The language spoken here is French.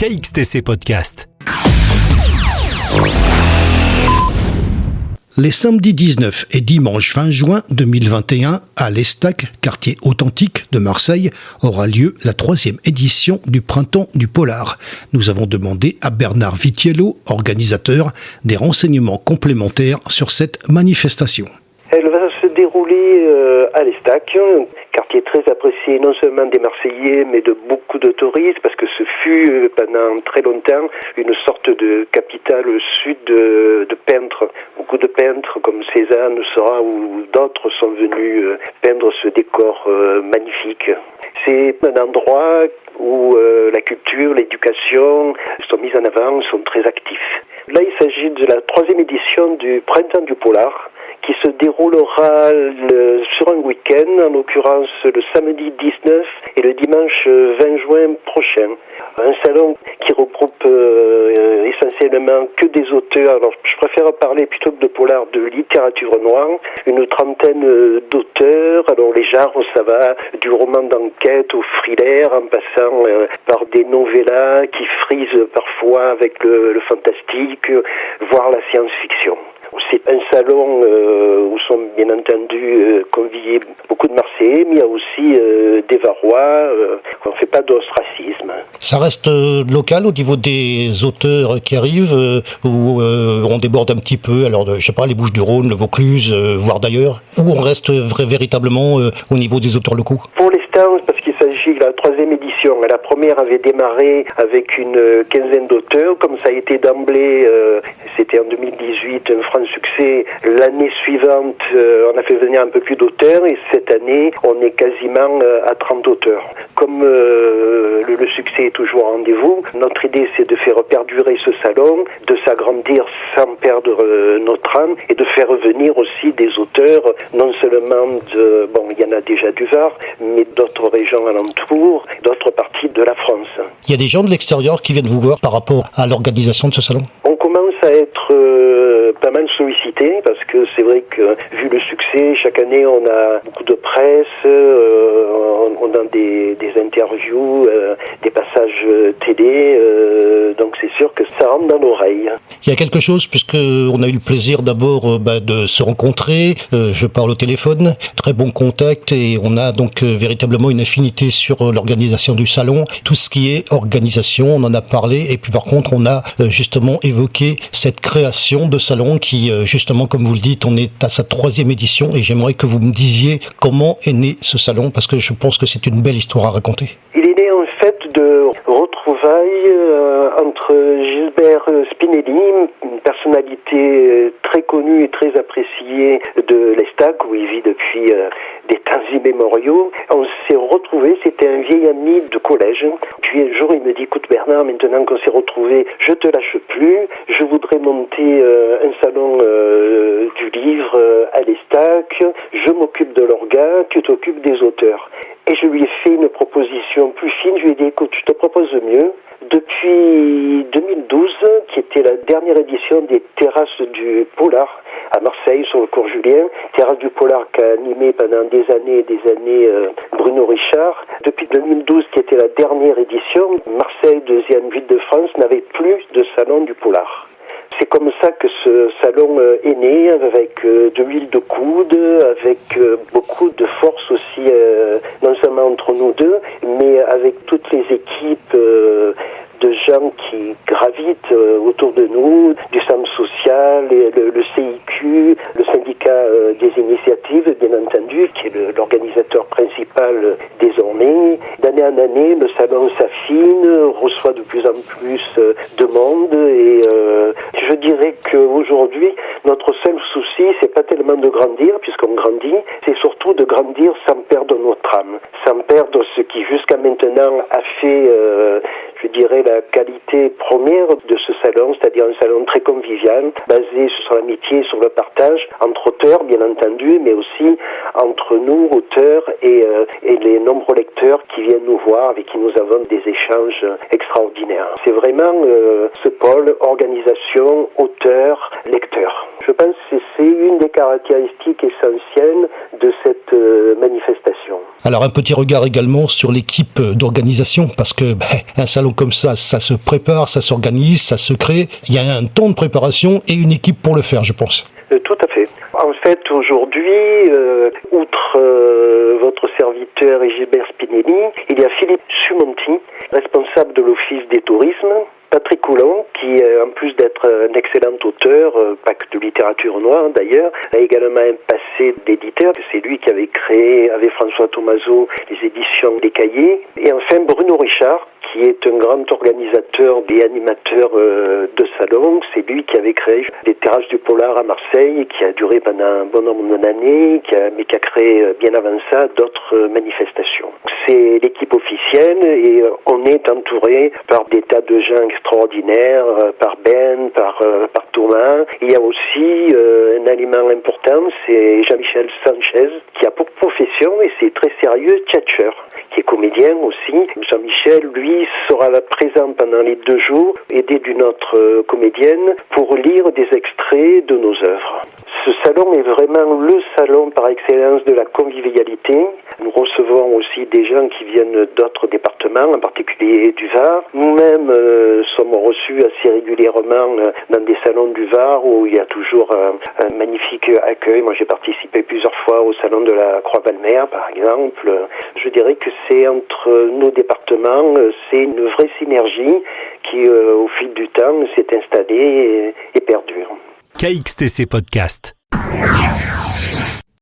KXTC Podcast. Les samedis 19 et dimanche 20 juin 2021, à l'Estac, quartier authentique de Marseille, aura lieu la 3e édition du Printemps du Polar. Nous avons demandé à Bernard Vitiello, organisateur, des renseignements complémentaires sur cette manifestation. Elle va se dérouler à l'Estac, un quartier très apprécié non seulement des Marseillais mais de beaucoup de touristes, parce que ce fut pendant très longtemps une sorte de capitale sud de peintres. Beaucoup de peintres comme Cézanne, Seurat ou d'autres sont venus peindre ce décor magnifique. C'est un endroit où la culture, l'éducation sont mises en avant, sont très actifs. Là, il s'agit de la 3e édition du Printemps du Polar, qui se déroulera sur un week-end, en l'occurrence le samedi 19 et le dimanche 20 juin prochain. Un salon qui regroupe essentiellement que des auteurs. Alors, je préfère parler plutôt que de polar, de littérature noire. Une trentaine d'auteurs. Alors, les genres, ça va du roman d'enquête au thriller, en passant par des novellas qui frisent parfois avec le fantastique, voire la science-fiction. C'est un salon où sont bien entendu conviés beaucoup de Marseillais, mais il y a aussi des Varois. On ne fait pas d'ostracisme. Ça reste local au niveau des auteurs qui arrivent, où on déborde un petit peu, alors je sais pas, les Bouches-du-Rhône, le Vaucluse, voire d'ailleurs, où on reste véritablement au niveau des auteurs locaux? Pour l'instant, parce qu'il s'agit de la 3e édition, la première avait démarré avec une quinzaine d'auteurs, comme ça a été d'emblée, c'était en 2018 un franc succès. L'année suivante, on a fait venir un peu plus d'auteurs, et cette année, on est quasiment à 30 auteurs. Comme le succès est toujours au rendez-vous, notre idée c'est de faire perdurer ce salon, de s'agrandir sans perdre notre âme, et de faire venir aussi des auteurs, non seulement il y en a déjà du Var, mais d'autres régions alentours, d'autres parties de la France. Il y a des gens de l'extérieur qui viennent vous voir par rapport à l'organisation de ce salon? On commence à être pas mal sollicité, parce que c'est vrai que vu le succès, chaque année on a beaucoup de presse, on a des interviews, des passages télé, donc c'est sûr que ça rentre dans l'oreille. Il y a quelque chose, puisque on a eu le plaisir d'abord de se rencontrer, je parle au téléphone, très bon contact, et on a donc véritablement une affinité sur l'organisation du salon, tout ce qui est organisation, on en a parlé, et puis par contre on a justement évoqué cette création de salon qui justement, comme vous le dites, on est à sa 3e édition, et j'aimerais que vous me disiez comment est né ce salon, parce que je pense que c'est une belle histoire à raconter. Il est né en fait de retrouvailles entre Gilbert Spinelli, une personnalité très connue et très appréciée de l'Estac, où il vit depuis des temps immémoriaux. On s'est retrouvés, c'était un vieil ami de collège. Puis un jour, il me dit, écoute Bernard, maintenant qu'on s'est retrouvés, je te lâche plus, je voudrais monter un salon du livre à l'Estac, je m'occupe de l'orga, tu t'occupes des auteurs. Et je lui ai fait une proposition plus fine, je lui ai dit, écoute, je te propose mieux. Depuis 2012, qui était la dernière édition des Terrasses du Polar à Marseille, sur le cours Julien, Terrasse du Polar qu'a animé pendant des années Bruno Richard. Depuis 2012, qui était la dernière édition, Marseille, 2e ville de France, n'avait plus de salon du Polar. C'est comme ça que ce salon est né, avec de l'huile de coude, avec beaucoup de force aussi, non seulement entre nous deux, mais avec toutes les équipes de gens qui gravitent autour de nous, du centre social, et le CIQ, le syndicat des initiatives, bien entendu, qui est l'organisateur principal désormais. D'année en année, le salon s'affine, reçoit de plus en plus de monde, et je dirais qu'aujourd'hui, notre seul souci, c'est pas tellement de grandir, puisqu'on grandit, c'est surtout de grandir sans perdre notre âme, sans perdre ce qui jusqu'à maintenant a fait, je dirais, la qualité première de ce salon, c'est-à-dire un salon très convivial, basé sur l'amitié, sur le partage, entre auteurs, bien entendu, mais aussi entre nous, auteurs, et les nombreux lecteurs qui viennent nous voir, avec qui nous avons des échanges extraordinaires. C'est vraiment ce pôle organisation, auteur, lecteur. Je pense que c'est une des caractéristiques essentielles de cette manifestation. Alors un petit regard également sur l'équipe d'organisation, parce que un salon comme ça se prépare, ça s'organise, ça se crée. Il y a un temps de préparation et une équipe pour le faire, je pense. Tout à fait. En fait, aujourd'hui, outre votre serviteur et Gilbert Spinelli, il y a Philippe Sumonti, responsable de l'Office des tourismes, Patrick Coulon, qui, en plus d'être un excellent auteur, pas que de littérature noire d'ailleurs, a également un passé d'éditeur. C'est lui qui avait créé, avec François Thomazeau, les éditions Les Cahiers. Et enfin, Bruno Richard, qui est un grand organisateur et animateur de salons. C'est lui qui avait créé les Terrasses du Polar à Marseille, qui a duré pendant un bon nombre d'années, mais qui a créé bien avant ça d'autres manifestations. C'est l'équipe officielle et on est entouré par des tas de gens extraordinaires, par Ben, par Thomas. Il y a aussi un élément important, c'est Jean-Michel Sanchez, qui a pour profession, et c'est très sérieux, tchatcheur, qui est comédien aussi. Jean-Michel, lui, sera présent pendant les 2 jours, aidé d'une autre comédienne, pour lire des extraits de nos œuvres. Ce salon est vraiment le salon par excellence de la convivialité. Nous recevons aussi des gens qui viennent d'autres départements, en particulier du Var. Nous-mêmes sommes reçus assez régulièrement dans des salons du Var où il y a toujours un magnifique accueil. Moi, j'ai participé plusieurs fois au salon de la Croix-Valmer, par exemple. Je dirais que c'est entre nos départements, c'est une vraie synergie qui, au fil du temps, s'est installée et perdure. KXTC Podcast.